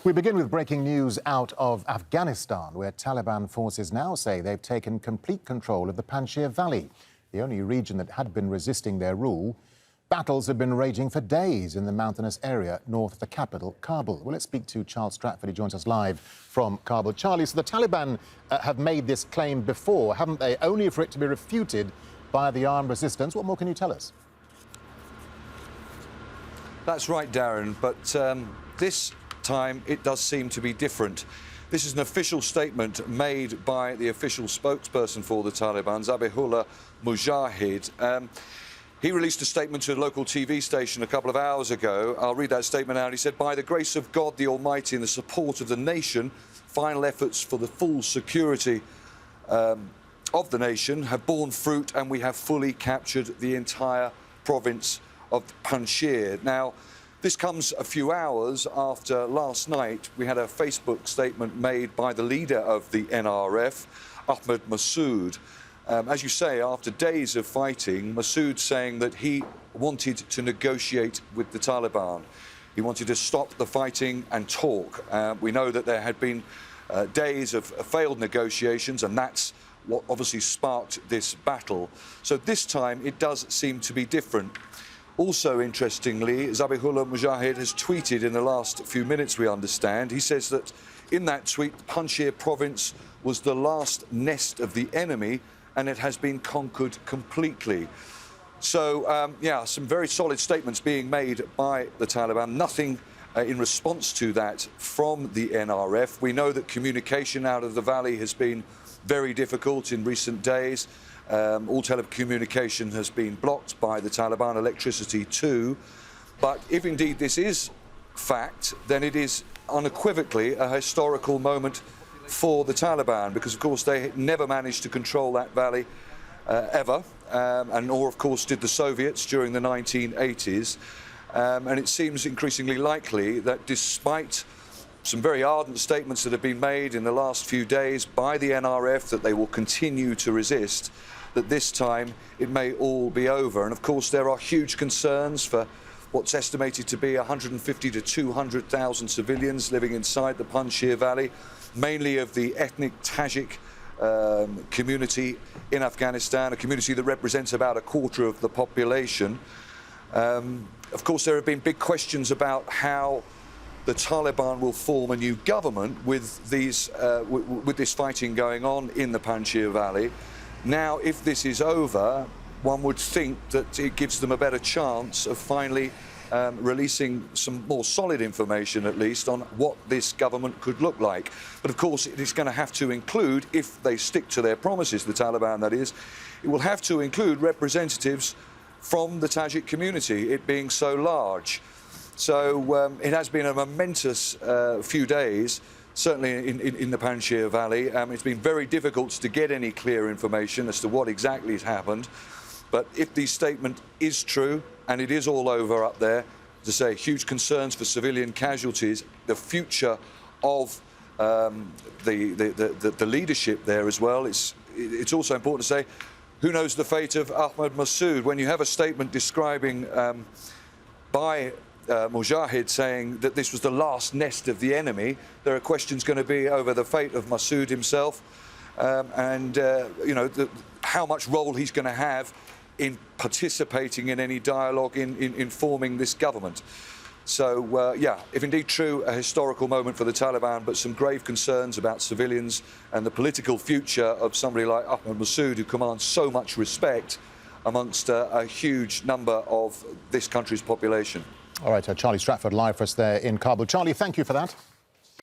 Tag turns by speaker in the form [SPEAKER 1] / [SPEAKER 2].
[SPEAKER 1] We begin with breaking news out of Afghanistan, where Taliban forces now say they've taken complete control of the Panjshir Valley, the only region that had been resisting their rule. Battles have been raging for days in the mountainous area north of the capital, Kabul. Well, let's speak to Charles Stratford. He joins us live from Kabul. Charlie, so the Taliban have made this claim before, haven't they? Only for it to be refuted by the armed resistance. What more can you tell us?
[SPEAKER 2] That's right, Darren, but this time it does seem to be different. This is an official statement made by the official spokesperson for the Taliban, Zabihullah Mujahid. He released a statement to a local TV station a couple of hours ago. I'll read that statement out. He said, "By the grace of God the Almighty and the support of the nation, final efforts for the full security of the nation have borne fruit, and we have fully captured the entire province of Panjshir." Now, this comes a few hours after last night we had a Facebook statement made by the leader of the NRF, Ahmad Massoud. As you say, after days of fighting, Massoud saying that he wanted to negotiate with the Taliban. He wanted to stop the fighting and talk. We know that there had been days of failed negotiations, and that's what obviously sparked this battle. So this time it does seem to be different. Also, interestingly, Zabihullah Mujahid has tweeted in the last few minutes, we understand. He says that in that tweet, Panjshir province was the last nest of the enemy and it has been conquered completely. So, yeah, some very solid statements being made by the Taliban. Nothing in response to that from the NRF. We know that communication out of the valley has been very difficult in recent days. All telecommunication has been blocked by the Taliban, electricity too. But if indeed this is fact, then it is unequivocally a historical moment for the Taliban, because of course they never managed to control that valley ever, and nor of course did the Soviets during the 1980s. And it seems increasingly likely that despite some very ardent statements that have been made in the last few days by the NRF that they will continue to resist, that this time it may all be over. And of course there are huge concerns for what's estimated to be 150 to 200,000 civilians living inside the Panjshir Valley, mainly of the ethnic Tajik community in Afghanistan, a community that represents about a quarter of the population. Of course there have been big questions about how the Taliban will form a new government with these with this fighting going on in the Panjshir Valley. Now, if this is over, one would think that it gives them a better chance of finally releasing some more solid information, at least, on what this government could look like. But of course, it is going to have to include, if they stick to their promises, the Taliban that is, it will have to include representatives from the Tajik community, it being so large. So it has been a momentous few days, certainly in the Panjshir Valley. It's been very difficult to get any clear information as to what exactly has happened. But if the statement is true, and it is all over up there, to say huge concerns for civilian casualties, the future of the leadership there as well, it's also important to say, who knows the fate of Ahmad Massoud? When you have a statement describing by Mujahid saying that this was the last nest of the enemy, there are questions going to be over the fate of Massoud himself, and you know, how much role he's going to have in participating in any dialogue in forming this government. So, yeah, if indeed true, a historical moment for the Taliban, but some grave concerns about civilians and the political future of somebody like Ahmad Massoud, who commands so much respect amongst a huge number of this country's population.
[SPEAKER 1] All right, Charlie Stratford live for us there in Kabul. Charlie, thank you for that.